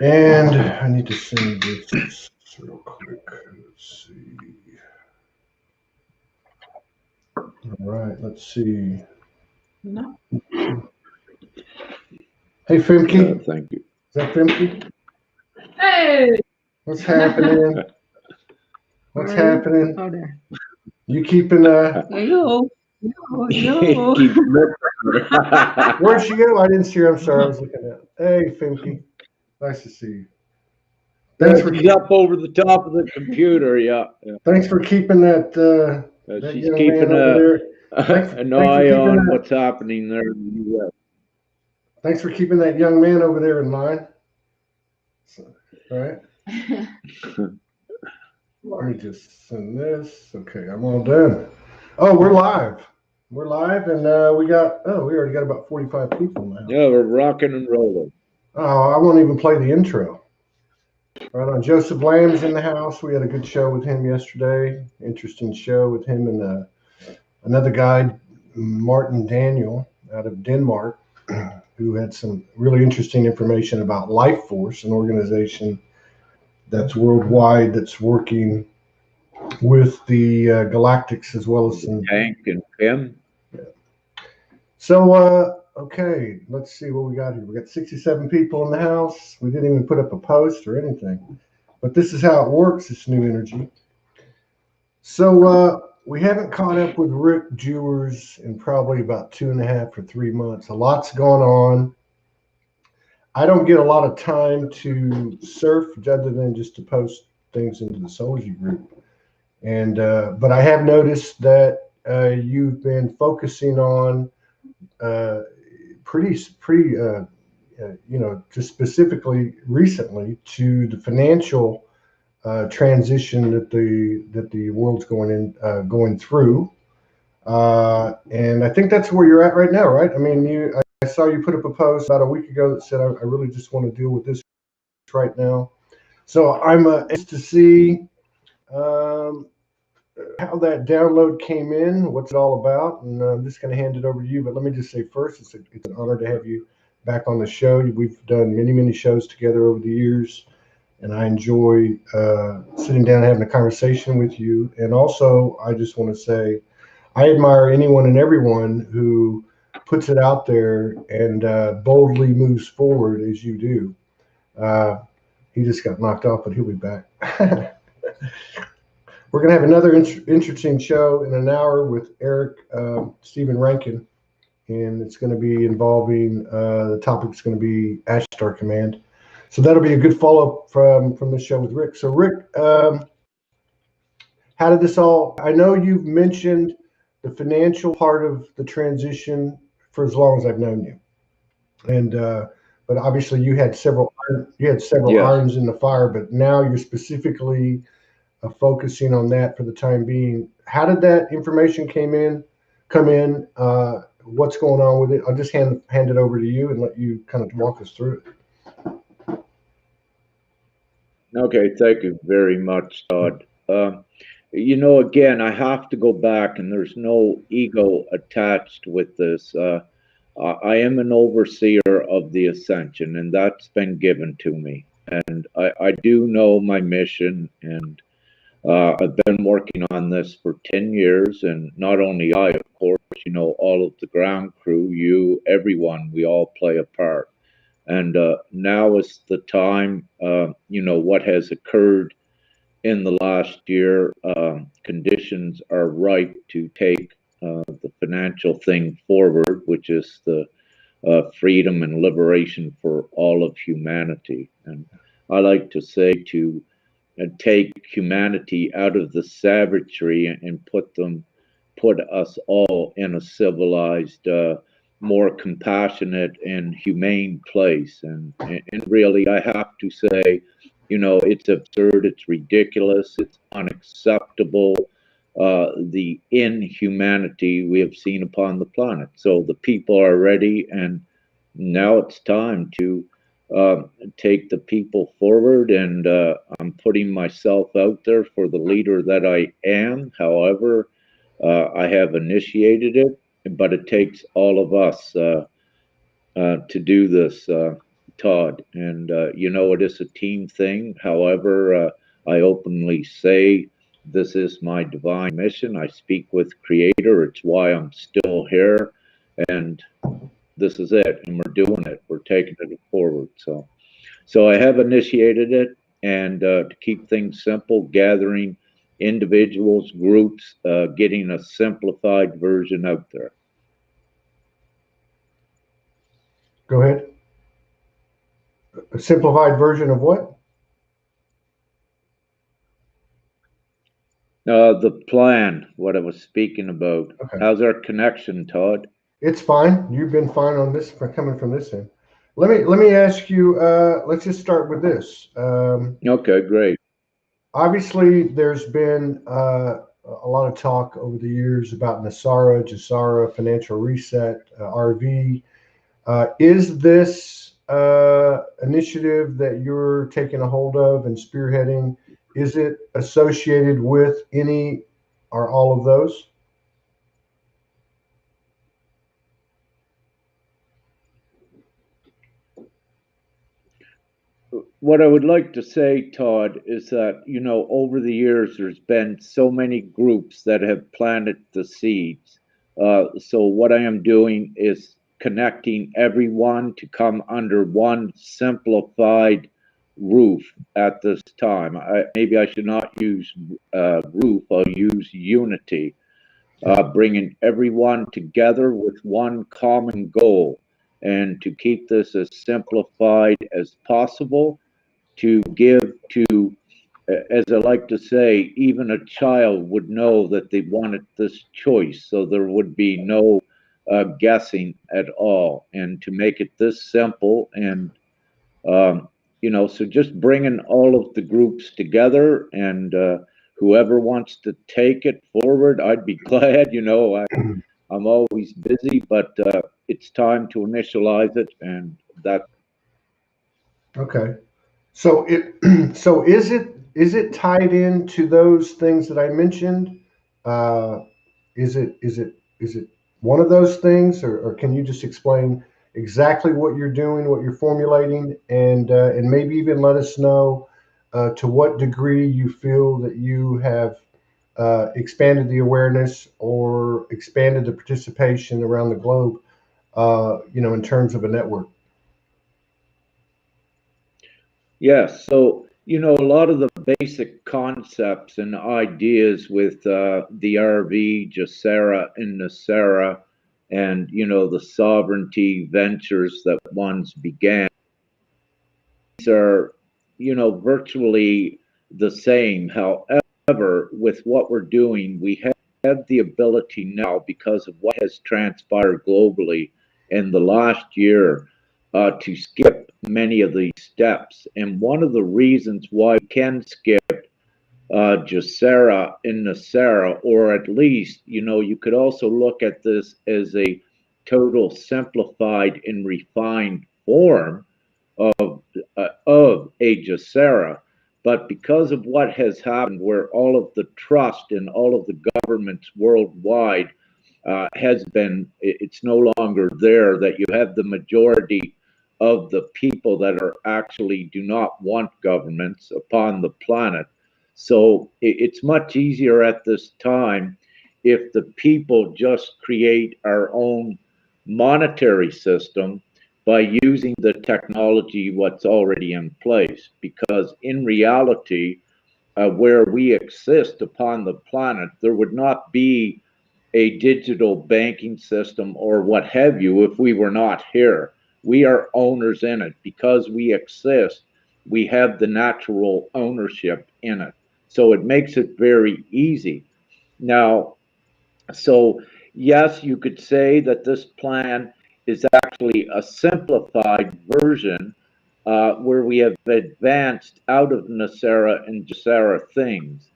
And I need to send this real quick. Let's see. All right, let's see. No. Hey, Fimke. Thank you. Is that Fimke? Hey. What's happening? What's happening? Oh, there. You keeping Yo. Yo. Keep Where'd she go? I didn't see her. I'm sorry. I was looking at. Hey, Fimke. Nice to see you. Thanks for She's up over the top of the computer. Yeah. thanks for keeping that that She's young keeping man over there. an Thanks for eye keeping on that. what's happening there in the U.S. Thanks for keeping that young man over there in line. So, all right. Let me just send this. Okay, I'm all done. Oh, we're live. We're live, and we already got about 45 people now. Yeah, we're rocking and rolling. Oh, I won't even play the intro. Right on. Joseph Lamb's in the house. We had a good show with him yesterday. Interesting show with him and another guy, Martin Daniel, out of Denmark, who had some really interesting information about Life Force, an organization that's worldwide that's working with the Galactics as well as some Hank and Kim. So, okay, let's see what we got here. We got 67 people in the house. We didn't even put up a post or anything, but this is how it works. This new energy. So, we haven't caught up with Rick Jewers in probably about 2.5 or 3 months. A lot's going on. I don't get a lot of time to surf other than just to post things into the Soulogy group. And but I have noticed that you've been focusing on pretty just specifically recently to the financial transition that the world's going through, and I think that's where you're at right now, right? I mean, I saw you put up a post about a week ago that said I really just want to deal with this right now. So I'm anxious to see um, how that download came in, what's it all about, and I'm just going to hand it over to you. But let me just say first, it's an honor to have you back on the show. We've done many shows together over the years, and I enjoy sitting down and having a conversation with you. And also, I just want to say I admire anyone and everyone who puts it out there and boldly moves forward as you do. He just got knocked off, but he'll be back. We're going to have another interesting show in an hour with Eric Stephen Rankin, and it's going to be involving the topic's going to be Ashtar Command. So that'll be a good follow-up from the show with Rick. So Rick, how did this all? I know you've mentioned the financial part of the transition for as long as I've known you, and but obviously you had several Yes. irons in the fire, but now you're specifically focusing on that for the time being. How did that information come in? What's going on with it? I'll just hand it over to you and let you kind of walk us through it. Okay, thank you very much, Todd. Again, I have to go back, and there's no ego attached with this. I am an overseer of the ascension, and that's been given to me. And I do know my mission, and I've been working on this for 10 years. And not only I, of course, all of the ground crew, you, everyone, we all play a part. And now is the time, what has occurred in the last year, conditions are ripe to take the financial thing forward, which is the freedom and liberation for all of humanity. And I like to say to take humanity out of the savagery and put us all in a civilized, more compassionate and humane place. And really, I have to say, it's absurd, it's ridiculous, it's unacceptable, the inhumanity we have seen upon the planet. So the people are ready, and now it's time to take the people forward. And I'm putting myself out there for the leader that I am. However, I have initiated it, but it takes all of us to do this Todd. And, it is a team thing. However, I openly say this is my divine mission. I speak with Creator. It's why I'm still here. And this is it. And we're doing it. We're taking it forward. So I have initiated it. And to keep things simple, gathering individuals, groups, getting a simplified version out there. Go ahead. A simplified version of what? The plan, what I was speaking about. Okay. How's our connection, Todd? It's fine. You've been fine on this coming from this end. Let me ask you. Let's just start with this. Okay, great. Obviously, there's been a lot of talk over the years about NESARA, GESARA, financial reset, RV. Is this initiative that you're taking a hold of and spearheading, is it associated with any or all of those? What I would like to say, Todd, is that, over the years, there's been so many groups that have planted the seeds. So what I am doing is connecting everyone to come under one simplified roof at this time. Maybe I should not use roof, I'll use unity, bringing everyone together with one common goal, and to keep this as simplified as possible, to give to, as I like to say, even a child would know that they wanted this choice, so there would be no guessing at all, and to make it this simple. And so just bringing all of the groups together, and whoever wants to take it forward, I'd be glad. I'm always busy, but it's time to initialize it, and that. Okay. So so is it tied into those things that I mentioned? Uh, is it one of those things, or can you just explain exactly what you're doing, what you're formulating, and maybe even let us know to what degree you feel that you have expanded the awareness or expanded the participation around the globe, in terms of a network? Yes. So, a lot of the basic concepts and ideas with the RV, Jacera, and Nasera, and, the sovereignty ventures that once began, these are, virtually the same. However, with what we're doing, we have the ability now, because of what has transpired globally in the last year, to skip many of these steps. And one of the reasons why we can skip Jacera and Nasera, or at least, you could also look at this as a total simplified and refined form of a Jacera. But because of what has happened, where all of the trust in all of the governments worldwide has been, it's no longer there, that you have the majority of the people that are actually do not want governments upon the planet. So it's much easier at this time if the people just create our own monetary system by using the technology what's already in place. Because in reality, where we exist upon the planet, there would not be a digital banking system or what have you if we were not here. We are owners in it. Because we exist, we have the natural ownership in it. So it makes it very easy. Now, so yes, you could say that this plan is actually a simplified version, where we have advanced out of Nasera and Jacera things.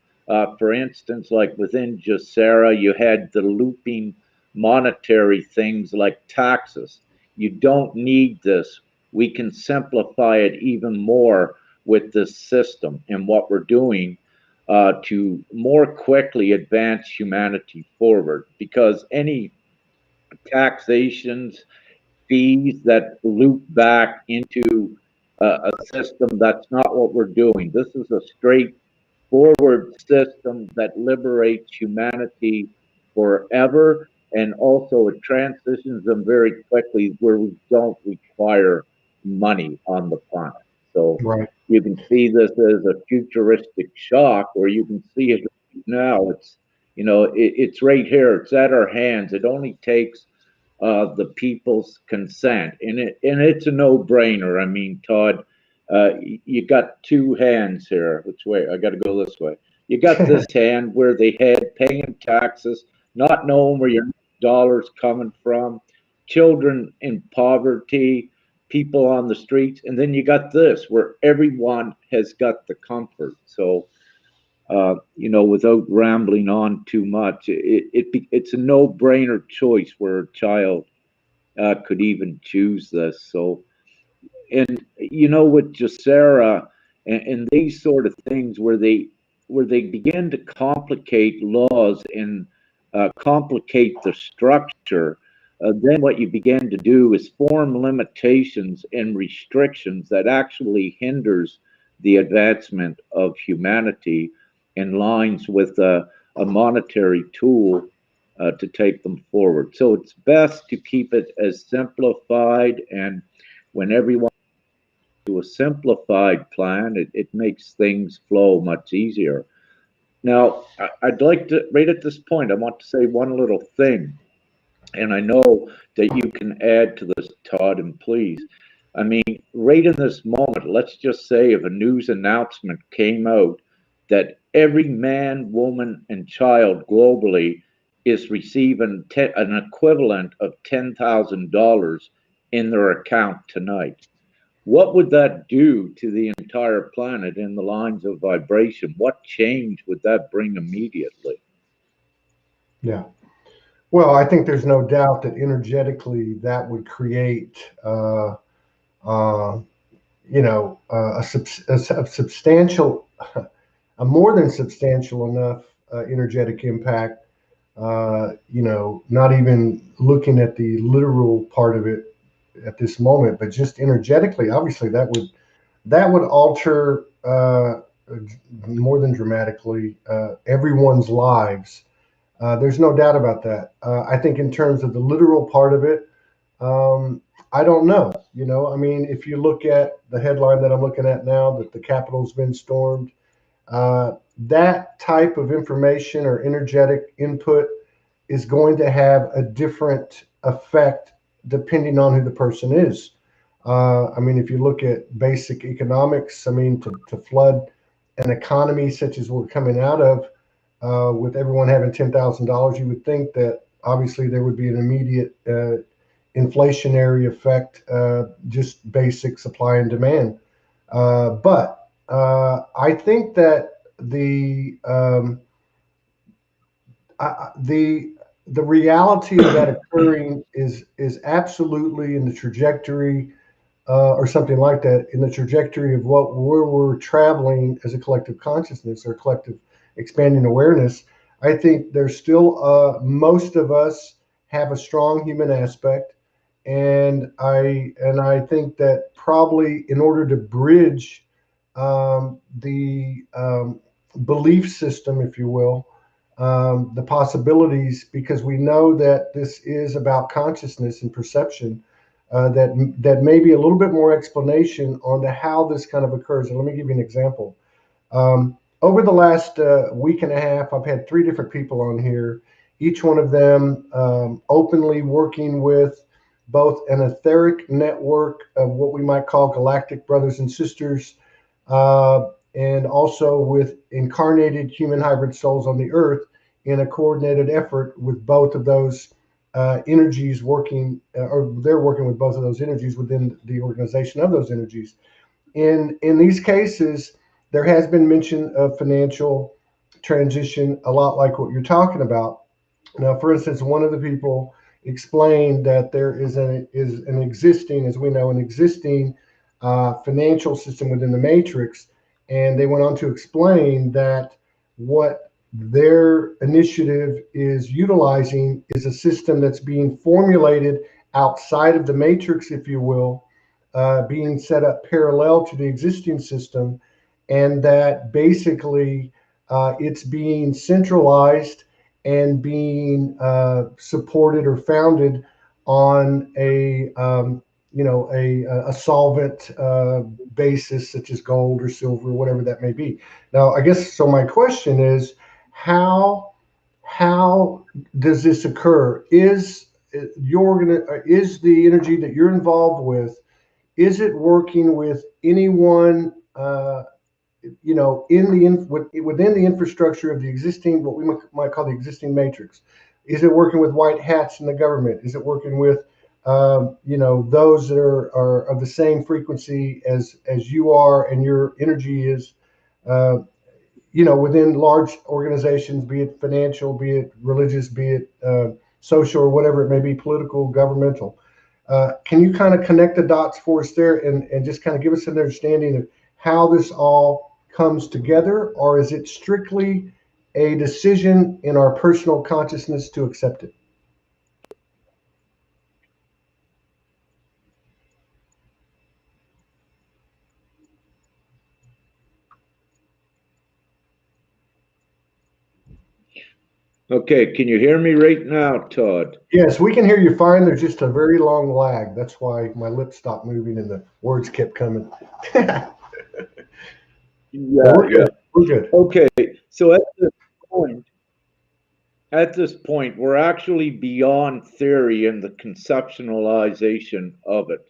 For instance, like within Jacera, you had the looping monetary things like taxes. You don't need this. We can simplify it even more with this system. And what we're doing, to more quickly advance humanity forward, because any taxations fees that loop back into a system. That's not what we're doing. This is a straightforward system that liberates humanity forever, and also it transitions them very quickly where we don't require money on the planet. So Right. you can see this as a futuristic shock, or you can see it now. It's, it's right here. It's at our hands. It only takes the people's consent, and it's a no-brainer. I mean, Todd, you got two hands here. Which way? I got to go this way. You got this hand where they had paying taxes, not knowing where your dollars coming from, children in poverty, people on the streets, and then you got this where everyone has got the comfort. So without rambling on too much, it's a no-brainer choice where a child could even choose this. So, and with Jacera and these sort of things where they begin to complicate laws and complicate the structure, then what you begin to do is form limitations and restrictions that actually hinders the advancement of humanity in lines with a monetary tool to take them forward. So it's best to keep it as simplified, and when everyone to a simplified plan, it makes things flow much easier. Now, I'd like to, right at this point, I want to say one little thing, and I know that you can add to this, Todd, and please. I mean, right in this moment, let's just say if a news announcement came out that every man, woman, and child globally is receiving an equivalent of $10,000 in their account tonight. What would that do to the entire planet in the lines of vibration? What change would that bring immediately? Yeah. Well, I think there's no doubt that energetically that would create, uh, a substantial, a more than substantial enough energetic impact. Not even looking at the literal part of it at this moment, but just energetically, obviously that would alter more than dramatically everyone's lives. There's no doubt about that. I think in terms of the literal part of it, I don't know. I mean, if you look at the headline that I'm looking at now, that the Capitol's been stormed, that type of information or energetic input is going to have a different effect depending on who the person is. I mean, if you look at basic economics, I mean, to flood an economy such as we're coming out of, with everyone having $10,000, you would think that obviously there would be an immediate inflationary effect, just basic supply and demand. But I think that the reality of that occurring is absolutely in the trajectory, or something like that, in the trajectory of where we're traveling as a collective consciousness or collective expanding awareness. I think there's still most of us have a strong human aspect, and I think that probably in order to bridge the belief system, if you will, the possibilities, because we know that this is about consciousness and perception, that may be a little bit more explanation on to how this kind of occurs. And let me give you an example. Over the last week and a half, I've had 3 different people on here, each one of them openly working with both an etheric network of what we might call galactic brothers and sisters, and also with incarnated human hybrid souls on the earth in a coordinated effort with both of those energies working, or they're working with both of those energies within the organization of those energies. In these cases, there has been mention of financial transition, a lot like what you're talking about. Now, for instance, one of the people explained that there is an existing, as we know, an existing financial system within the matrix, and they went on to explain that what their initiative is utilizing is a system that's being formulated outside of the matrix, if you will, being set up parallel to the existing system, and that basically it's being centralized and being supported or founded on a a solvent basis, such as gold or silver, whatever that may be. Now, I guess so. My question is, how does this occur? Is is the energy that you're involved with, is it working with anyone within the infrastructure of the existing, what we might call the existing matrix? Is it working with white hats in the government? Is it working with those that are of the same frequency as you are, and your energy is uh, within large organizations, be it financial, be it religious, be it social, or whatever it may be, political, governmental? Can you kind of connect the dots for us there, and just kind of give us an understanding of how this all comes together? Or is it strictly a decision in our personal consciousness to accept it? Okay, can you hear me right now, Todd? Yes, we can hear you fine. There's just a very long lag. That's why my lips stopped moving and the words kept coming. Yeah, We're yeah. good. We're good. Okay, so at this point, we're actually beyond theory and the conceptualization of it.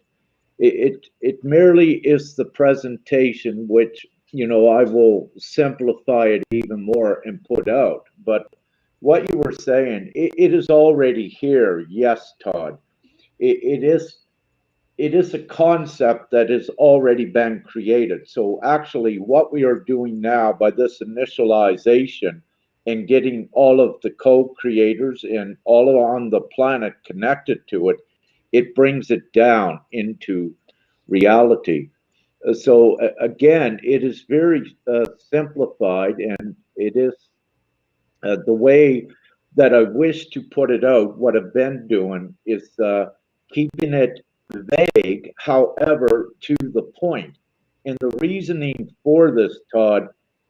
It merely is the presentation, which I will simplify it even more and put out. But what you were saying, it is already here. Yes, Todd. It is a concept that has already been created. So actually, what we are doing now by this initialization and getting all of the co-creators and all on the planet connected to it, it brings it down into reality. So again, it is very simplified, and it is the way that I wish to put it out. What I've been doing is keeping it vague, however, to the point. And the reasoning for this, Todd,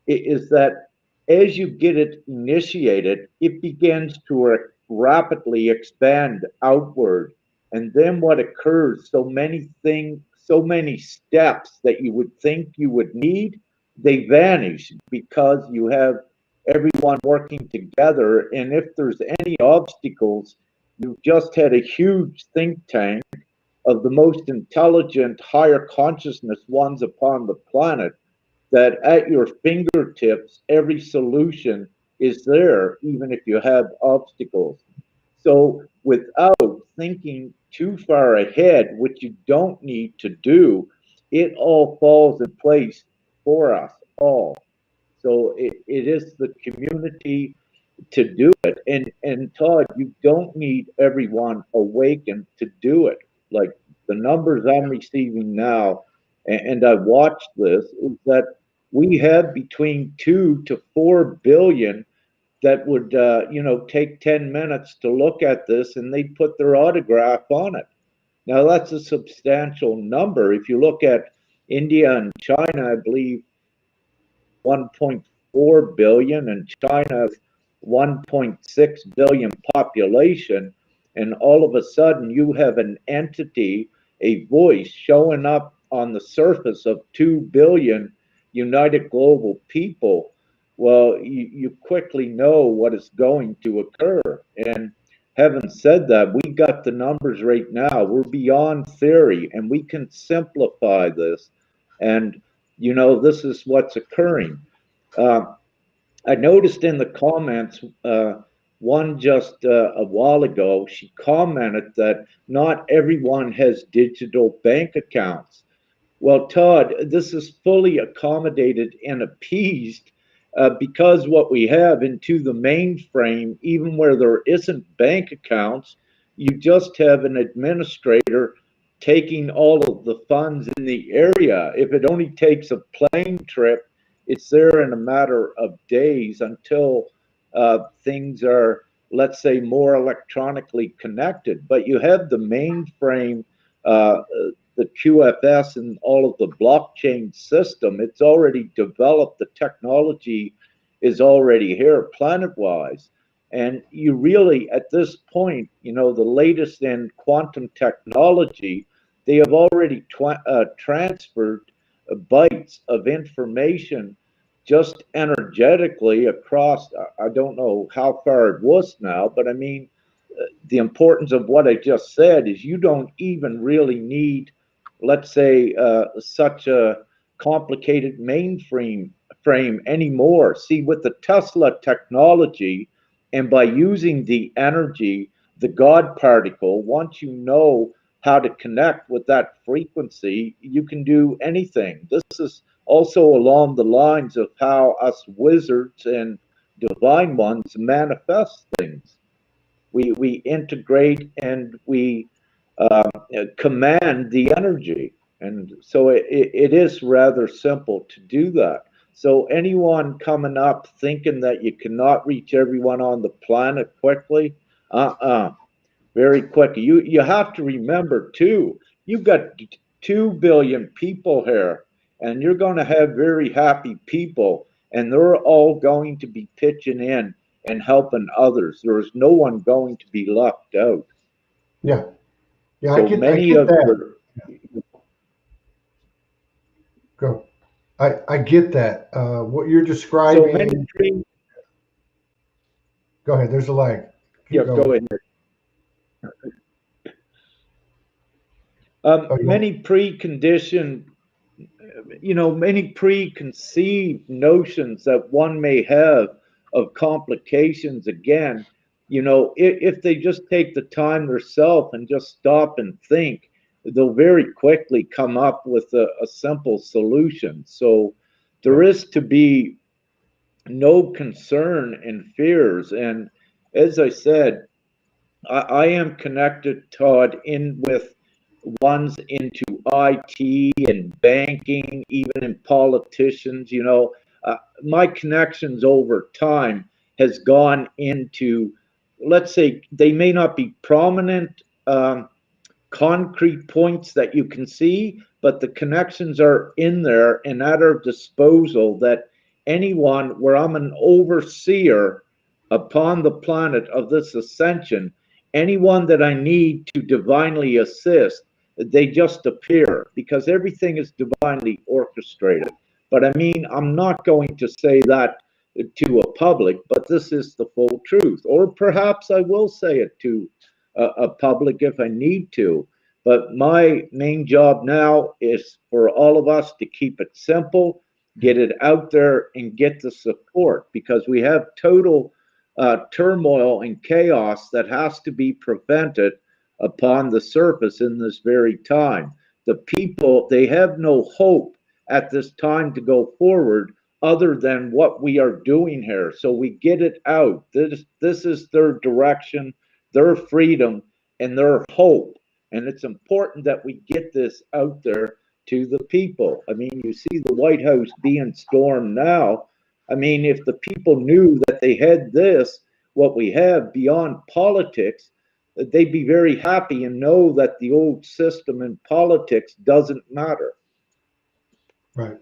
is that as you get it initiated, it begins to rapidly expand outward. And then what occurs, so many things, so many steps that you would think you would need, they vanish because you have everyone working together. And if there's any obstacles, you've just had a huge think tank of the most intelligent, higher consciousness ones upon the planet, that at your fingertips, every solution is there, even if you have obstacles. So without thinking too far ahead, which you don't need to do, it all falls in place for us all. So it is the community to do it. And Todd, you don't need everyone awakened to do it. Like the numbers I'm receiving now, and I watched this, is that we have between 2 to 4 billion that would take 10 minutes to look at this, and they put their autograph on it. Now that's a substantial number. If you look at India and China, I believe 1.4 billion, and China's 1.6 billion population, and all of a sudden you have an entity, a voice showing up on the surface of 2 billion united global people. Well, you quickly know what is going to occur. And having said that, we got the numbers right now. We're beyond theory, and we can simplify this. And this is what's occurring. Uh, I noticed in the comments, one just a while ago, she commented that not everyone has digital bank accounts. Well, Todd, this is fully accommodated and appeased because what we have into the mainframe, even where there isn't bank accounts, you just have an administrator taking all of the funds in the area. If it only takes a plane trip, it's there in a matter of days until things are let's say, more electronically connected. But you have the mainframe, uh, the QFS, and all of the blockchain system. It's already developed. The technology is already here, planet-wise. And you really, at this point, the latest in quantum technology, they have already transferred bytes of information just energetically across. I don't know how far it was now, but I mean, the importance of what I just said is you don't even really need, let's say, such a complicated mainframe frame anymore. See, with the Tesla technology, and by using the energy, the God particle, once you know how to connect with that frequency, you can do anything. This is also along the lines of how us wizards and divine ones manifest things. We integrate and we uh, command the energy. And so it is rather simple to do that. So anyone coming up thinking that you cannot reach everyone on the planet quickly, very quickly. You have to remember too, you've got 2 billion people here, and you're going to have very happy people, and they're all going to be pitching in and helping others. There is no one going to be left out. Yeah. Yeah, So I many get of that. your Go. I get that. What you're so many describing. pre Go ahead. There's a lag. yeah, Keep going. go ahead. Oh, you want- Many preconditioned, many preconceived notions that one may have of complications. Again, if they just take the time themselves and just stop and think, they'll very quickly come up with a simple solution. So yeah. there is to be no concern and fears. And as I said, I am connected, Todd, in with ones into IT and banking, even in politicians. My connections over time has gone into, let's say, they may not be prominent, concrete points that you can see, but the connections are in there and at our disposal, that anyone where I'm an overseer upon the planet of this ascension, anyone that I need to divinely assist, they just appear because everything is divinely orchestrated. But I mean, I'm not going to say that to a public, but this is the full truth. Or perhaps I will say it to a public if I need to. But my main job now is for all of us to keep it simple, get it out there, and get the support, because we have total turmoil and chaos that has to be prevented upon the surface in this very time. The people, they have no hope at this time to go forward other than what we are doing here. So we get it out. This is their direction, their freedom, and their hope. And it's important that we get this out there to the people. I mean, you see the White House being stormed now. I mean, if the people knew that they had this, what we have beyond politics, they'd be very happy and know that the old system in politics doesn't matter. Right.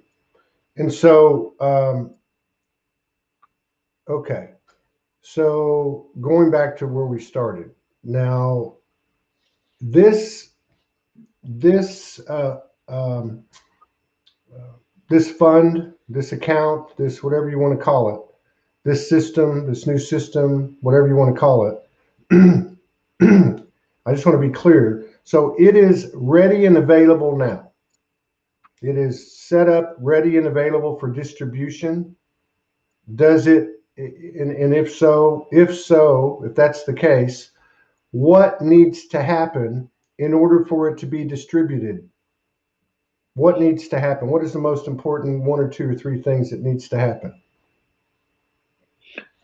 And so, okay. So going back to where we started. Now, this this this fund, this account, this whatever you want to call it, this system, this new system, whatever you want to call it. I just want to be clear. So it is ready and available now. It is set up, ready and available for distribution. Does it, and if that's the case, what needs to happen in order for it to be distributed? What needs to happen? What is the most important one or two or three things that needs to happen?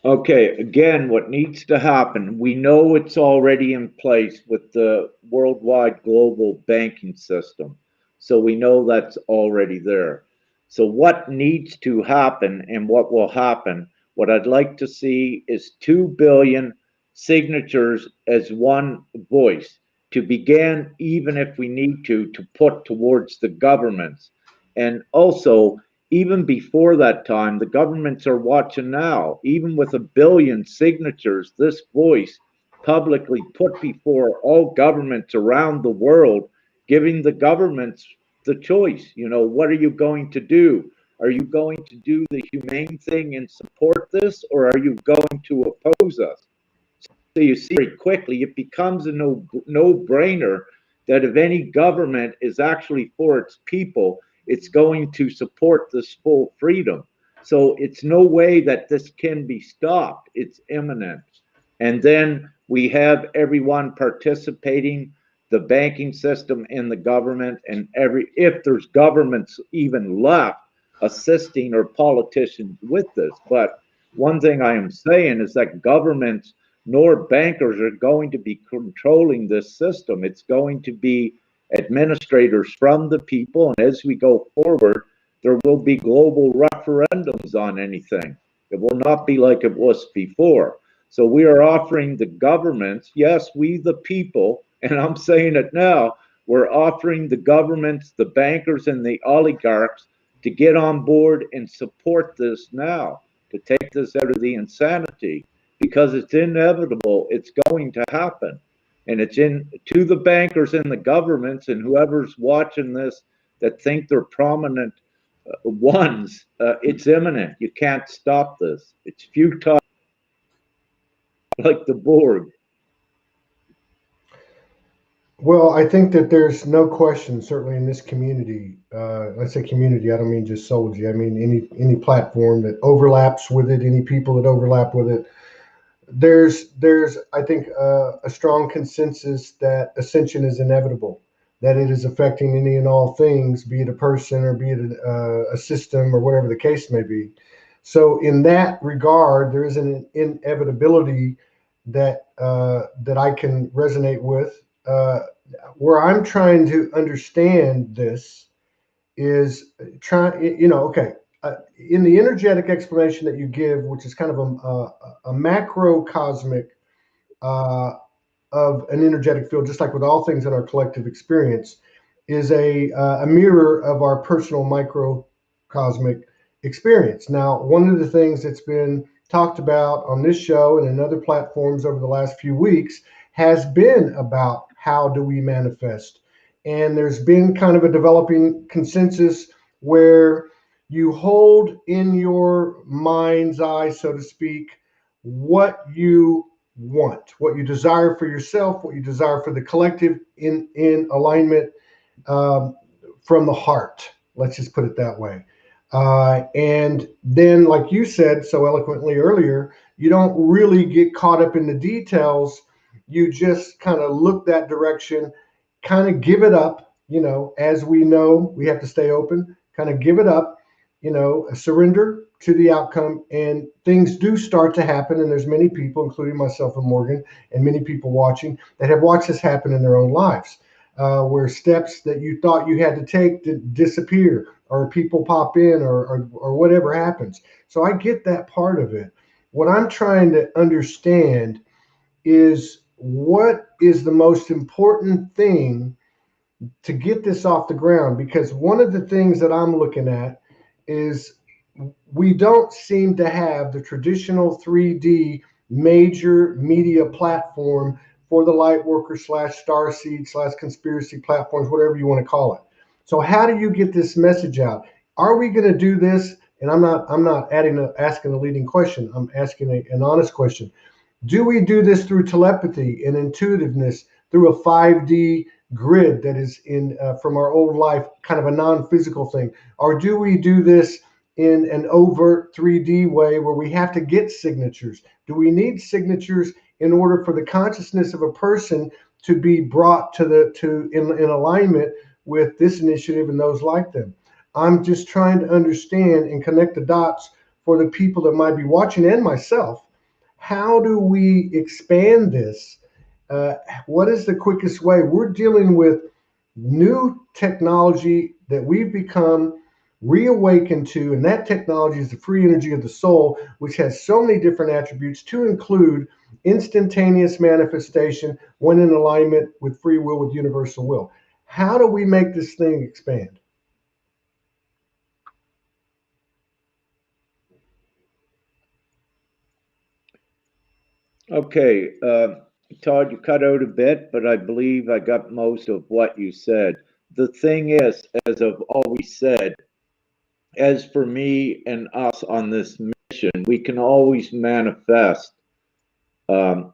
Okay, again, what needs to happen, we know it's already in place with the worldwide global banking system. So we know that's already there. So what needs to happen and what will happen, what I'd like to see is 2 billion signatures as one voice to begin, even if we need to put towards the governments. And also, even before that time, the governments are watching now. Even with 1 billion signatures, this voice publicly put before all governments around the world, giving the governments the choice. You know, what are you going to do? Are you going to do the humane thing and support this, or are you going to oppose us? So you see very quickly, it becomes a no-brainer that if any government is actually for its people, it's going to support this full freedom. So it's no way that this can be stopped. It's imminent. And then we have everyone participating, the banking system and the government, and if there's governments even left assisting or politicians with this. But one thing I am saying is that governments nor bankers are going to be controlling this system. It's going to be administrators from the people. And as we go forward, there will be global referendums on anything. It will not be like it was before. So we are offering the governments, yes, we the people, and I'm saying it now, we're offering the governments, the bankers, and the oligarchs to get on board and support this now, to take this out of the insanity, because it's inevitable. It's going to happen. And it's to the bankers and the governments and whoever's watching this that think they're prominent ones, it's imminent. You can't stop this. It's futile, like the Borg. Well, I think that there's no question, certainly in this community. Let's say community. I don't mean just Soulogy. I mean any platform that overlaps with it, any people that overlap with it. There's I think a strong consensus that ascension is inevitable, that it is affecting any and all things, be it a person or be it a system or whatever the case may be. So in that regard, there is an inevitability that that I can resonate with. Where I'm trying to understand this is okay, in the energetic explanation that you give, which is kind of a macrocosmic uh, of an energetic field, just like with all things in our collective experience, is a mirror of our personal microcosmic experience. Now, one of the things that's been talked about on this show and in other platforms over the last few weeks has been about how do we manifest. And there's been kind of a developing consensus where you hold in your mind's eye, so to speak, what you want, what you desire for yourself, what you desire for the collective in alignment from the heart. Let's just put it that way. And then, like you said so eloquently earlier, you don't really get caught up in the details. You just kind of look that direction, kind of give it up. You know, as we know, we have to stay open, kind of give it up, surrender to the outcome, and things do start to happen. And there's many people, including myself and Morgan, and many people watching that have watched this happen in their own lives, where steps that you thought you had to take disappear, or people pop in, or whatever happens. So I get that part of it. What I'm trying to understand is what is the most important thing to get this off the ground, because one of the things that I'm looking at is we don't seem to have the traditional 3D major media platform for the light worker slash starseed slash conspiracy platforms, whatever you want to call it. So how do you get this message out? Are we going to do this? And I'm not asking a leading question. I'm asking an honest question. Do we do this through telepathy and intuitiveness, through a 5D grid that is in from our old life, kind of a non-physical thing? Or do we do this in an overt 3D way where we have to get signatures? Do we need signatures in order for the consciousness of a person to be brought in alignment with this initiative and those like them? I'm just trying to understand and connect the dots for the people that might be watching, and myself. How do we expand this? What is the quickest way? We're dealing with new technology that we've become reawaken to, and that technology is the free energy of the soul, which has so many different attributes, to include instantaneous manifestation when in alignment with free will, with universal will. How do we make this thing expand? Okay, Todd, you cut out a bit, but I believe I got most of what you said. The thing is, as I've always said, as for me and us on this mission, we can always manifest. Um,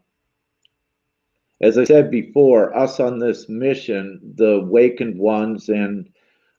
as I said before, us on this mission, the awakened ones and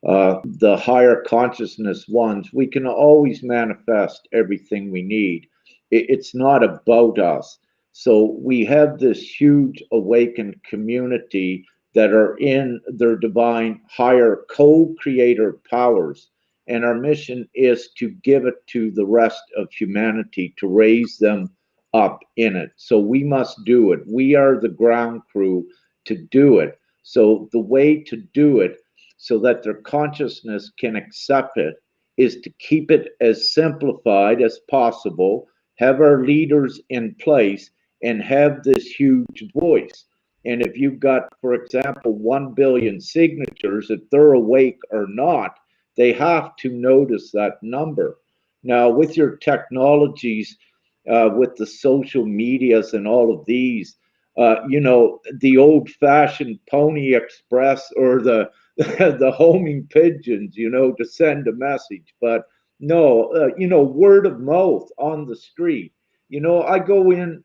the higher consciousness ones, we can always manifest everything we need. It's not about us. So we have this huge awakened community that are in their divine higher co-creator powers. And our mission is to give it to the rest of humanity to raise them up in it. So we must do it. We are the ground crew to do it. So the way to do it so that their consciousness can accept it is to keep it as simplified as possible, have our leaders in place, and have this huge voice. And if you've got, for example, 1 billion signatures, if they're awake or not, they have to notice that number. Now, with your technologies, with the social medias and all of these, the old fashioned Pony Express or the the homing pigeons, to send a message. But no, word of mouth on the street. I go in,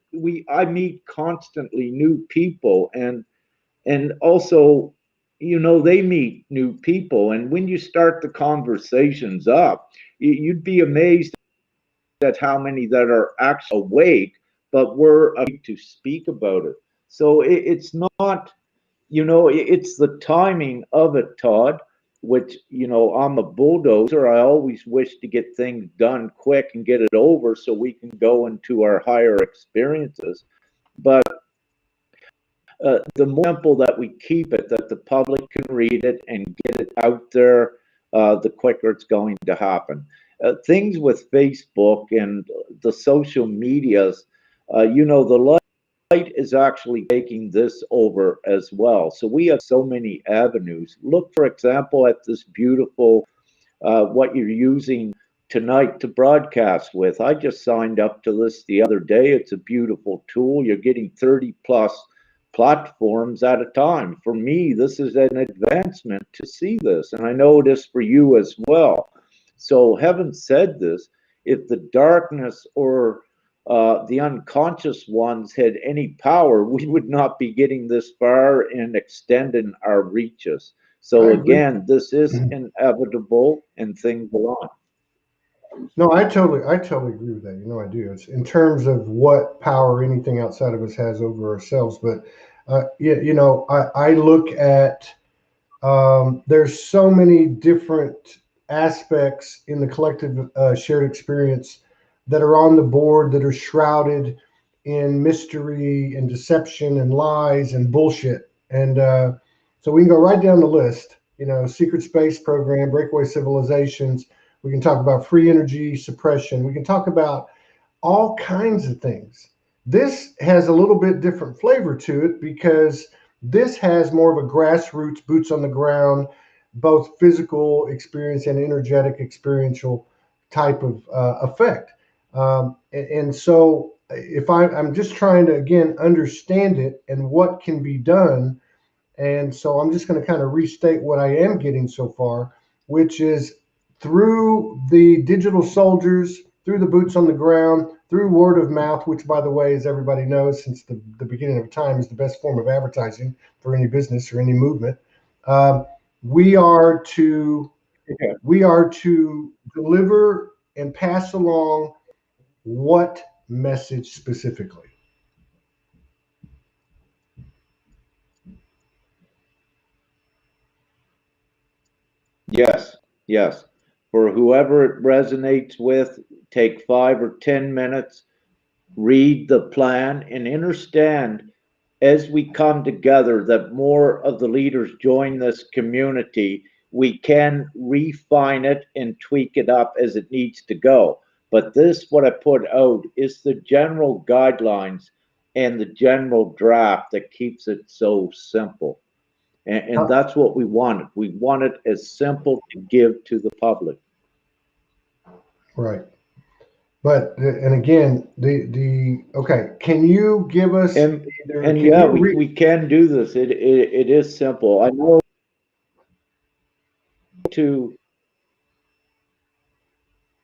I meet constantly new people, and also, they meet new people. And when you start the conversations up, you'd be amazed at how many that are actually awake, but we're afraid to speak about it. So it's not, it's the timing of it, Todd, which, I'm a bulldozer. I always wish to get things done quick and get it over so we can go into our higher experiences. But the more simple that we keep it, that the public can read it and get it out there, the quicker it's going to happen. Things with Facebook and the social medias, the light is actually taking this over as well. So we have so many avenues. Look, for example, at this beautiful, what you're using tonight to broadcast with. I just signed up to this the other day. It's a beautiful tool. You're getting 30 plus platforms at a time. For me, this is an advancement to see this, and I know it is for you as well. So, having said this, if the darkness or the unconscious ones had any power, we would not be getting this far and extending our reaches. So, again, this is inevitable and things go on. No, I totally agree with that. I do. It's in terms of what power anything outside of us has over ourselves. But yeah, I look at there's so many different aspects in the collective shared experience that are on the board that are shrouded in mystery and deception and lies and bullshit. And so we can go right down the list. Secret space program, breakaway civilizations. We can talk about free energy suppression. We can talk about all kinds of things. This has a little bit different flavor to it because this has more of a grassroots, boots on the ground, both physical experience and energetic experiential type of effect. And so, if I'm just trying to again understand it and what can be done, and so I'm just going to kind of restate what I am getting so far, which is through the digital soldiers, through the boots on the ground, through word of mouth, which, by the way, as everybody knows, since the beginning of time, is the best form of advertising for any business or any movement. Um, we are to we are to deliver and pass along what message specifically? Yes, yes. For whoever it resonates with, take 5 or 10 minutes, read the plan, and understand as we come together that more of the leaders join this community, we can refine it and tweak it up as it needs to go. But this, what I put out, is the general guidelines and the general draft that keeps it so simple. And that's what we wanted. We want it as simple to give to the public. Right. But and again, okay, can you give us And can yeah, you we can do this. It is simple. I know to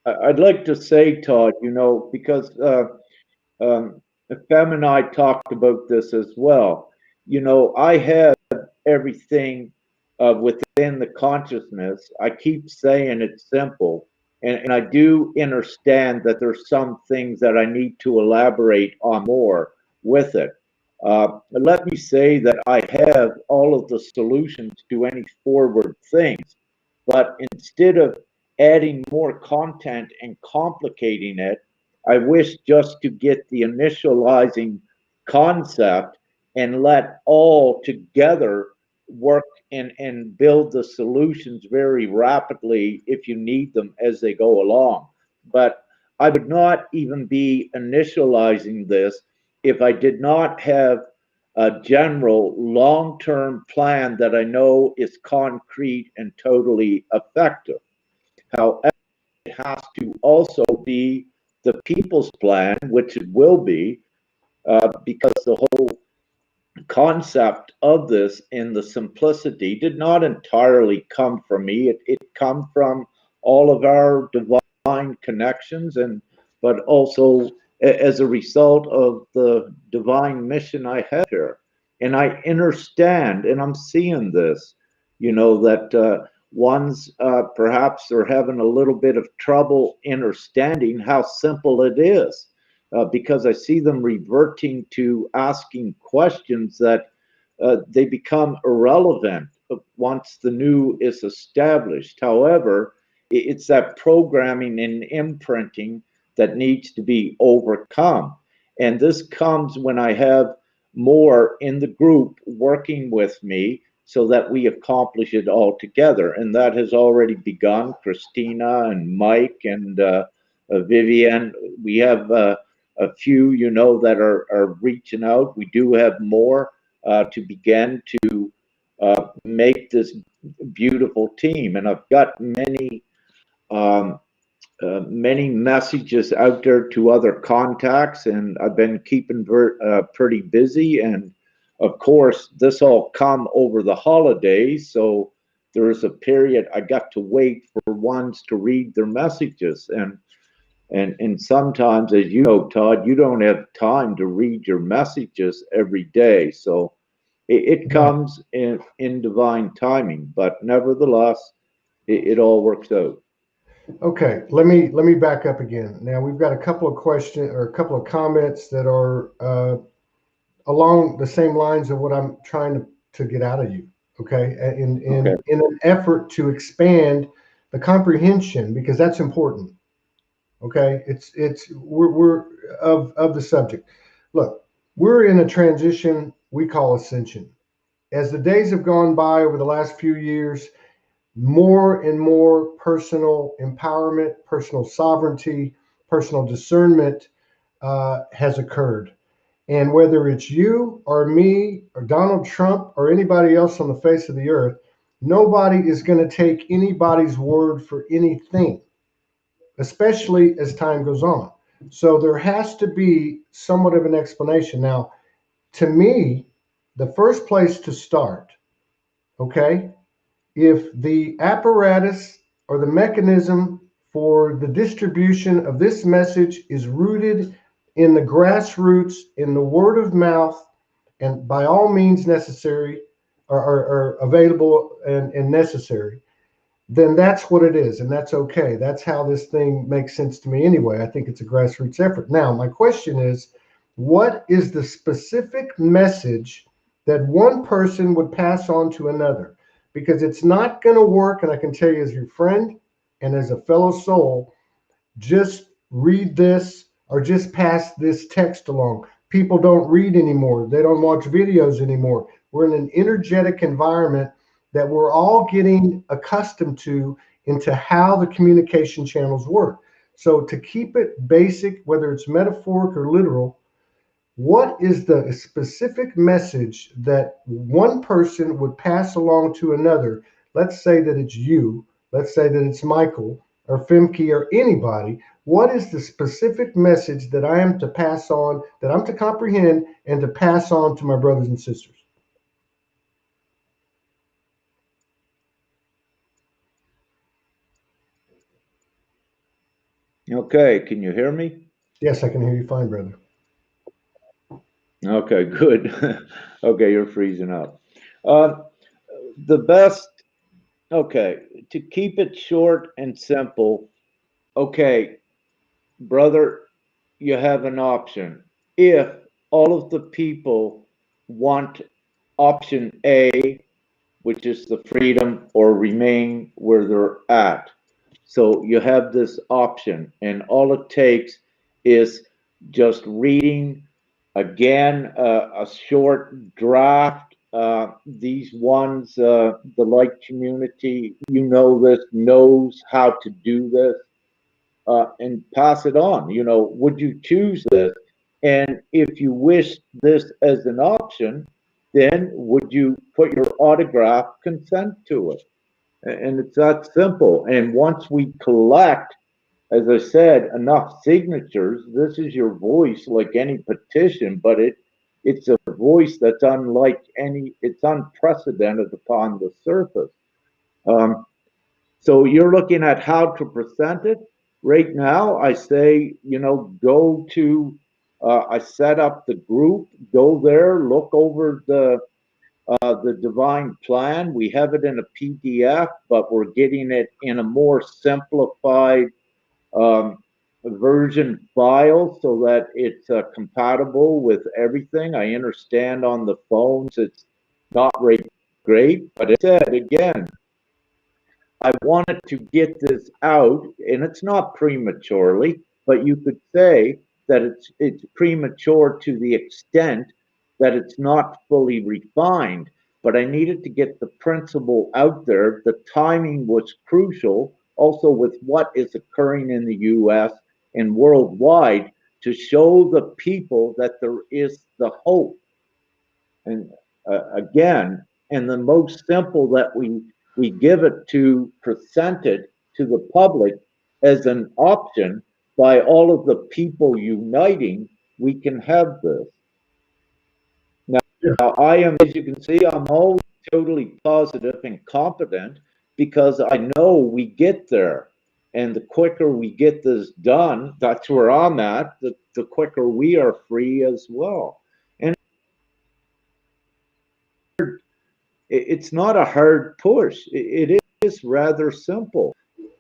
I'd like to say, Todd, because Fem and I talked about this as well. I have everything within the consciousness. I keep saying it's simple, and I do understand that there's some things that I need to elaborate on more with it. Let me say that I have all of the solutions to any forward things, but instead of adding more content and complicating it, I wish just to get the initializing concept and let all together work and build the solutions very rapidly if you need them as they go along. But I would not even be initializing this if I did not have a general long-term plan that I know is concrete and totally effective. However, it has to also be the people's plan, which it will be, because the whole concept of this and the simplicity did not entirely come from me. It come from all of our divine connections, and but also as a result of the divine mission I have here. And I understand, and I'm seeing this, that ones perhaps are having a little bit of trouble understanding how simple it is, because I see them reverting to asking questions that they become irrelevant once the new is established. However, it's that programming and imprinting that needs to be overcome. And this comes when I have more in the group working with me so that we accomplish it all together. And that has already begun. Christina and Mike and Vivian, we have a few, that are reaching out. We do have more to begin to make this beautiful team. And I've got um, many messages out there to other contacts, and I've been keeping pretty busy. And of course, this all come over the holidays, so there is a period I got to wait for ones to read their messages. And sometimes, as you know, Todd, you don't have time to read your messages every day. So it comes in divine timing, but nevertheless, it all works out. Okay, let me back up again. Now we've got a couple of questions or a couple of comments that are along the same lines of what I'm trying to get out of you. Okay, Okay. in an effort to expand the comprehension, because that's important. Okay, we're of the subject. Look, we're in a transition we call ascension. As the days have gone by over the last few years, more and more personal empowerment, personal sovereignty, personal discernment has occurred. And whether it's you or me or Donald Trump or anybody else on the face of the earth, nobody is going to take anybody's word for anything, especially as time goes on. So there has to be somewhat of an explanation. Now, to me, the first place to start, okay, if the apparatus or the mechanism for the distribution of this message is rooted in the grassroots, in the word of mouth, and by all means necessary or available and necessary, then that's what it is, and that's okay. That's how this thing makes sense to me anyway. I think it's a grassroots effort. Now, my question is, what is the specific message that one person would pass on to another? Because it's not going to work, and I can tell you as your friend and as a fellow soul, just read this or just pass this text along. People don't read anymore. They don't watch videos anymore. We're in an energetic environment that we're all getting accustomed to into how the communication channels work. So to keep it basic, whether it's metaphoric or literal, what is the specific message that one person would pass along to another? Let's say that it's you, let's say that it's Michael or Femke or anybody. What is the specific message that I am to pass on, that I'm to comprehend and to pass on to my brothers and sisters? Okay, can you hear me? Yes, I can hear you fine, brother. Okay, good. Okay, you're freezing up. Uh, the best, okay, to keep it short and simple, okay, brother, you have an option. If all of the people want option A, which is the freedom, or remain where they're at. So you have this option, and all it takes is just reading again a short draft. These ones, the light community, you know this, knows how to do this, and pass it on. You know, would you choose this? And if you wish this as an option, then would you put your autograph consent to it? And it's that simple. And once we collect, as I said, enough signatures, this is your voice like any petition, but it's a voice that's unlike any, it's unprecedented upon the surface. Um, so you're looking at how to present it. Right now, I say, you know, go to, I set up the group, go there, look over the divine plan. We have it in a PDF, but we're getting it in a more simplified um, version file so that it's compatible with everything. I understand on the phones it's not very great, but it said again, I wanted to get this out, and it's not prematurely, but you could say that it's premature to the extent that it's not fully refined. But I needed to get the principle out there. The timing was crucial, also with what is occurring in the US and worldwide, to show the people that there is the hope. And again, and the most simple that we give it to present it to the public as an option by all of the people uniting, we can have this. Yeah. Now I am, as you can see, I'm always totally positive and competent because I know we get there. And the quicker we get this done, that's where I'm at, the quicker we are free as well. And it's not a hard push. It is rather simple.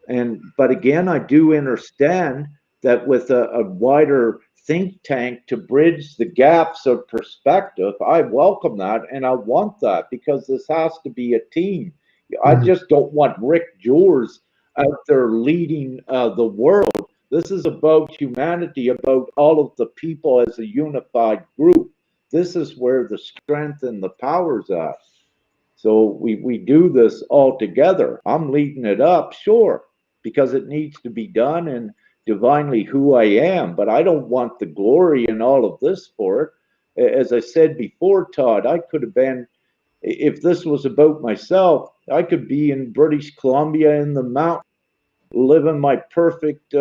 And but again, I do understand that with a wider think tank to bridge the gaps of perspective, I welcome that and I want that because this has to be a team. I Mhm. just don't want Rick Jors out there leading the world. This is about humanity, about all of the people as a unified group. This is where the strength and the power's at. So we do this all together. I'm leading it up, sure, because it needs to be done and divinely who I am. But I don't want the glory in all of this for it. As I said before, Todd, I could have been, if this was about myself, I could be in British Columbia in the mountains, living my perfect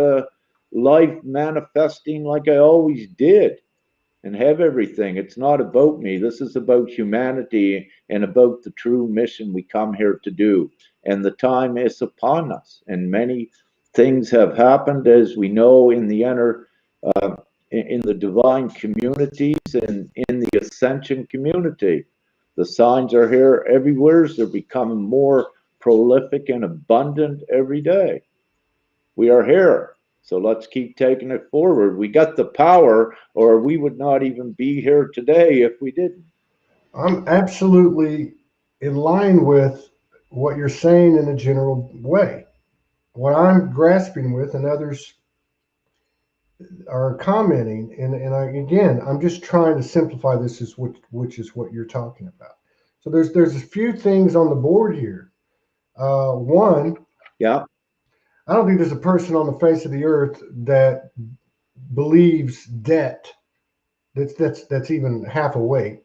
life, manifesting like I always did and have everything. It's not about me. This is about humanity and about the true mission we come here to do. And the time is upon us. And many things have happened, as we know, in the inner, in the divine communities and in the ascension community. The signs are here everywhere. They're becoming more prolific and abundant every day. We are here. So let's keep taking it forward. We got the power, or we would not even be here today if we didn't. I'm absolutely in line with what you're saying in a general way. What I'm grasping with, and others are commenting, and again, I'm just trying to simplify this, which is what you're talking about. So there's a few things on the board here. One, Yeah. I don't think there's a person on the face of the earth that believes debt that's even half a weight.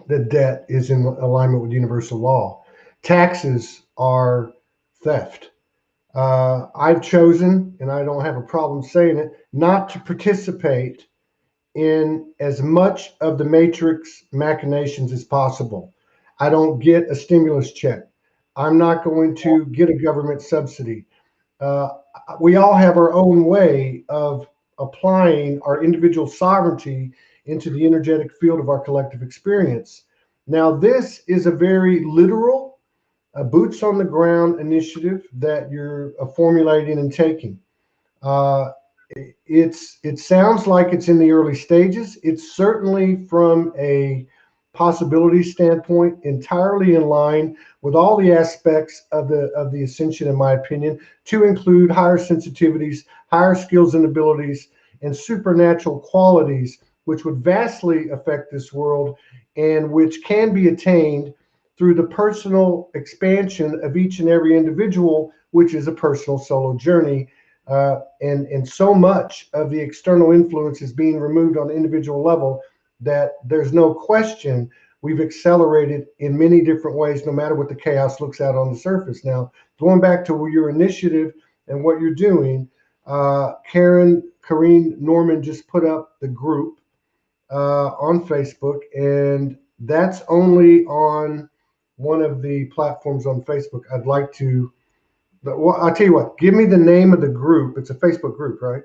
That debt is in alignment with universal law. Taxes are theft. I've chosen, and I don't have a problem saying it, not to participate in as much of the matrix machinations as possible. I don't get a stimulus check. I'm not going to get a government subsidy. Uh, we all have our own way of applying our individual sovereignty into the energetic field of our collective experience. Now, this is a very literal, boots on the ground initiative that you're formulating and taking. Uh, it sounds like it's in the early stages. It's certainly from a possibility standpoint entirely in line with all the aspects of the ascension, in my opinion, to include higher sensitivities, higher skills and abilities, and supernatural qualities, which would vastly affect this world and which can be attained through the personal expansion of each and every individual, which is a personal solo journey. And so much of the external influence is being removed on the individual level that there's no question we've accelerated in many different ways, no matter what the chaos looks out on the surface. Now, going back to your initiative and what you're doing, Karine Norman just put up the group on Facebook, and that's only on one of the platforms on Facebook. I'd like to. Well, I'll tell you what, give me the name of the group. It's a Facebook group, right?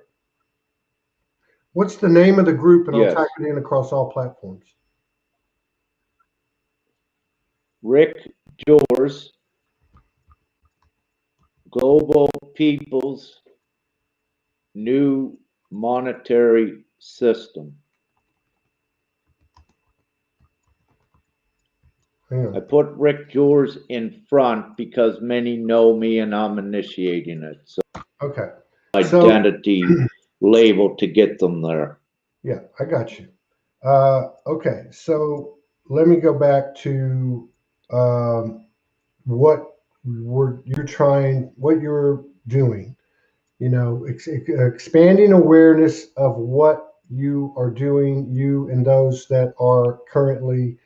What's the name of the group? And I'll Yes. type it in across all platforms. Rick George, Global People's New Monetary System. I put Rick George in front because many know me and I'm initiating it. So Okay. Identity label to get them there. Yeah, I got you. Okay, so let me go back to what what you're doing. You know, expanding awareness of what you are doing, you and those that are currently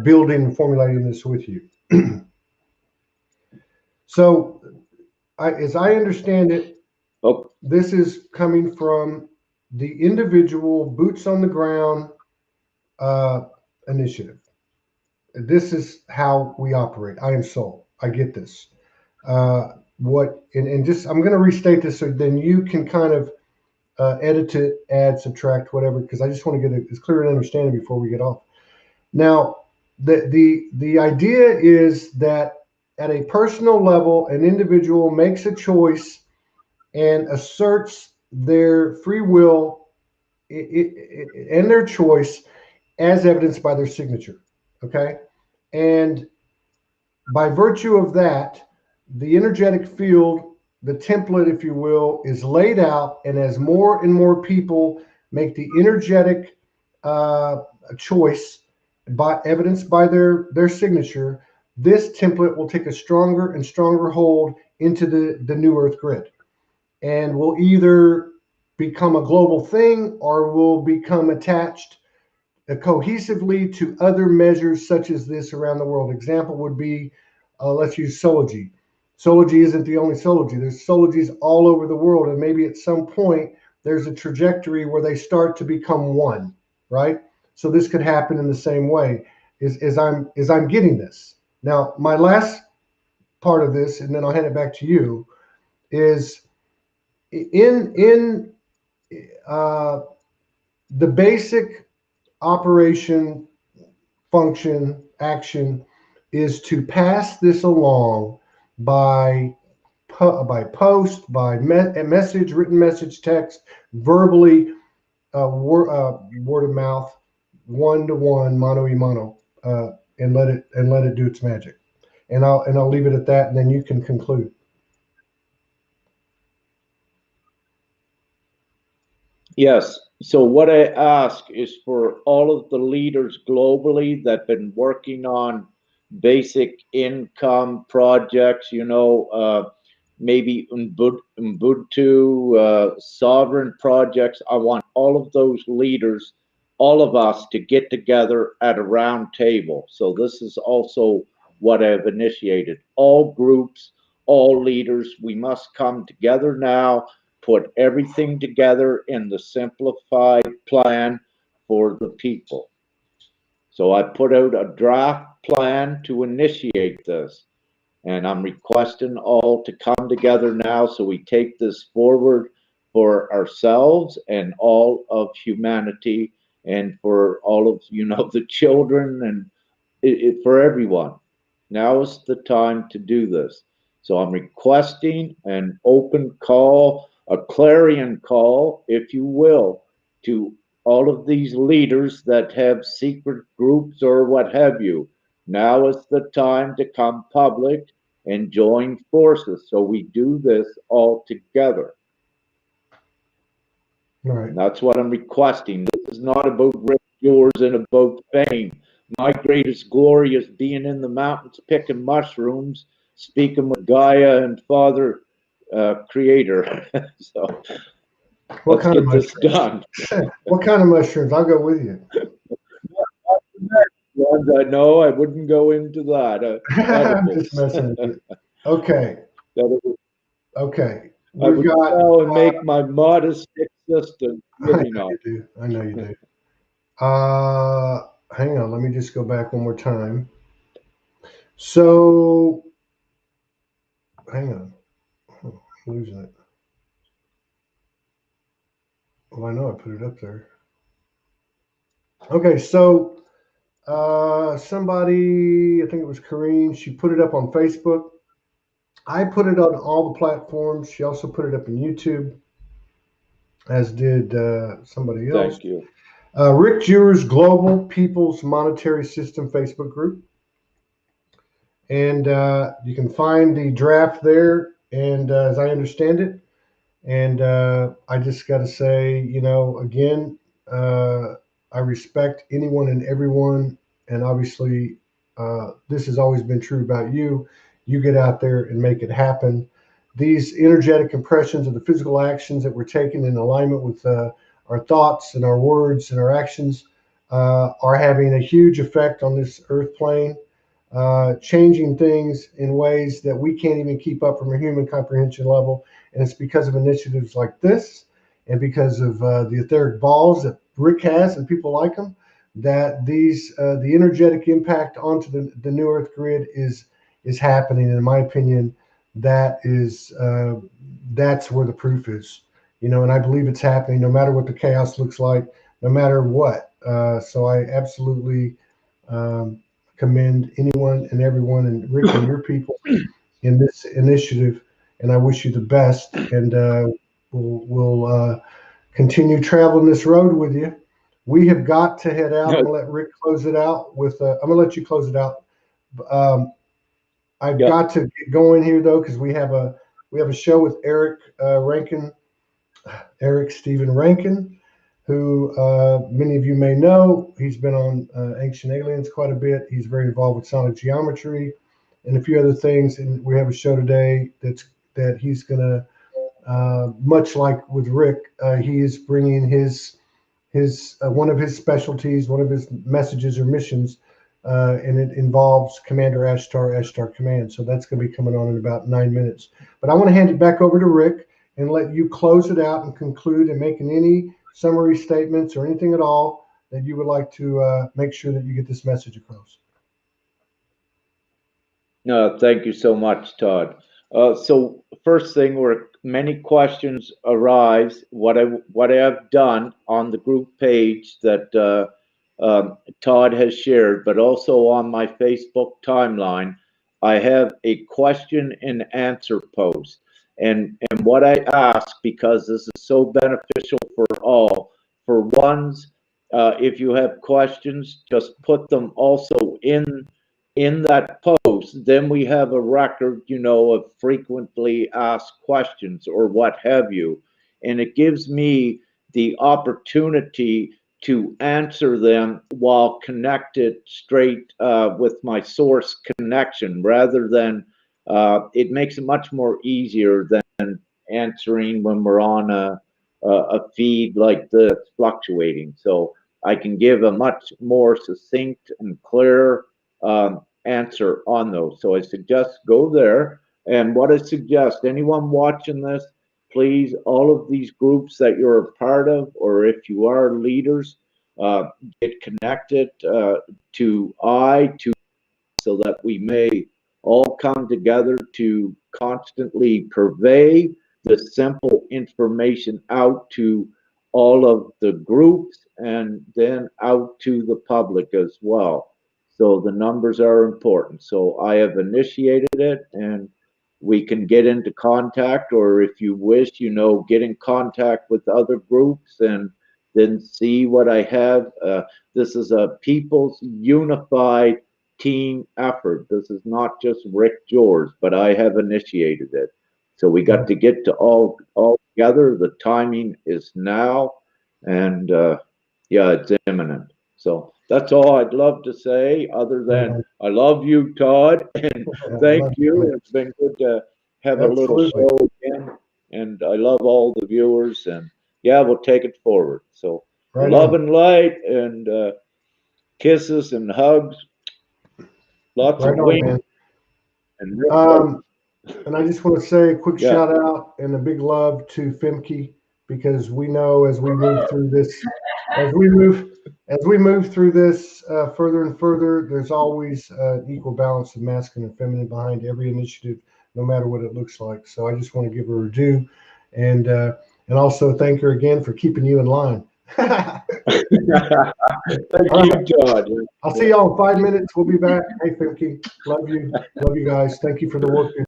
building and formulating this with you. So, as I understand it, this is coming from the individual boots on the ground initiative. This is how we operate. I am soul. I get this. Just I'm going to restate this so then you can kind of edit it, add, subtract, whatever, because I just want to get as clear an understanding before we get off. Now, the idea is that at a personal level, an individual makes a choice and asserts their free will and their choice as evidenced by their signature. Okay. And by virtue of that, the energetic field, the template, if you will, is laid out. And as more and more people make the energetic choice by evidenced by their signature, this template will take a stronger and stronger hold into the new earth grid, and will either become a global thing or will become attached cohesively to other measures such as this around the world. Example would be, let's use Soulogy. Soulogy isn't the only Soulogy. There's Soulogies all over the world, and maybe at some point there's a trajectory where they start to become one, right? So this could happen in the same way. As I'm getting this. Now, my last part of this, and then I'll hand it back to you, is in the basic operation, function, action is to pass this along by post, by message, written message, text, verbally, word of mouth, one-to-one, mano y mano, and let it do its magic. And I'll leave it at that, and then you can conclude. Yes. So what I ask is for all of the leaders globally that have been working on basic income projects, maybe Ubuntu, sovereign projects. I want all of those leaders, all of us to get together at a round table. So this is also what I've initiated. All groups, all leaders, we must come together now, put everything together in the simplified plan for the people. So I put out a draft plan to initiate this, and I'm requesting all to come together now so we take this forward for ourselves and all of humanity, and for all of the children, and for everyone. Now is the time to do this. So I'm requesting an open call, a clarion call, if you will, to all of these leaders that have secret groups or what have you. Now is the time to come public and join forces so we do this all together. Right. And that's what I'm requesting. This is not about rich yours and about fame. My greatest glory is being in the mountains picking mushrooms, speaking with Gaia and Father Creator. So What let's kind of get this mushrooms? done. What kind of mushrooms? I'll go with you. I know I wouldn't go into that. I'm just Edibles. messing with you. Okay. Okay. I We've would got. try and make my modest existence I really know not. you do. I know you do. Hang on. Let me just go back one more time. So, hang on. Oh, I'm losing it. Well, I know I put it up there. Okay. So, somebody, I think it was Kareen, she put it up on Facebook. I put it on all the platforms. She also put it up on YouTube, as did somebody else. Thank you. Rick Jewer's Global People's Monetary System Facebook group. And you can find the draft there, and as I understand it. And I just got to say, again, I respect anyone and everyone. And obviously, this has always been true about you. You get out there and make it happen. These energetic impressions of the physical actions that we're taking in alignment with our thoughts and our words and our actions are having a huge effect on this earth plane, changing things in ways that we can't even keep up from a human comprehension level. And it's because of initiatives like this, and because of the etheric balls that Rick has and people like him, that the energetic impact onto the new Earth grid is happening. And in my opinion, that's where the proof is. And I believe it's happening no matter what the chaos looks like, no matter what. So I absolutely commend anyone and everyone, and Rick and your people in this initiative, and I wish you the best. And we'll continue traveling this road with you. We have got to head out. I'm gonna let Rick close it out with. I'm gonna let you close it out. I've got to get going here though, because we have a show with Eric Stephen Rankin, who many of you may know. He's been on Ancient Aliens quite a bit. He's very involved with sonic geometry and a few other things. And we have a show today that he's going to, much like with Rick, he is bringing his one of his specialties, one of his messages or missions, and it involves Commander Ashtar Command. So that's going to be coming on in about 9 minutes. But I want to hand it back over to Rick and let you close it out and conclude, and making any summary statements or anything at all that you would like to make sure that you get this message across. No, thank you so much, Todd. So first thing, where many questions arise, what I have done on the group page that Todd has shared, but also on my Facebook timeline, I have a question and answer post. And what I ask, because this is so beneficial for all, for ones, if you have questions, just put them also in that post. Then we have a record, of frequently asked questions or what have you. And it gives me the opportunity to answer them while connected straight with my source connection, rather than it makes it much more easier than answering when we're on a feed like this fluctuating. So I can give a much more succinct and clear answer on those. So I suggest go there. And what I suggest, anyone watching this, please, all of these groups that you're a part of, or if you are leaders, get connected to so that we may all come together to constantly purvey the simple information out to all of the groups and then out to the public as well. So the numbers are important. So I have initiated it, and we can get into contact, or if you wish, get in contact with other groups and then see what I have. This is a people's unified team effort. This is not just Rick George, but I have initiated it. So we got to get to all together. The timing is now, and yeah, it's imminent. So that's all I'd love to say, other than I love you, Todd, and thank you. It's been good to have a little show again, and I love all the viewers, and yeah, we'll take it forward. So love and light, and kisses and hugs, lots of wings. And I just want to say a quick shout out and a big love to Femke, because we know as we move through this, further and further, there's always an equal balance of masculine and feminine behind every initiative, no matter what it looks like. So I just want to give her a due, and also thank her again for keeping you in line. Thank you, Todd. I'll see y'all in 5 minutes. We'll be back. Hey, Femke, love you guys. Thank you for the work.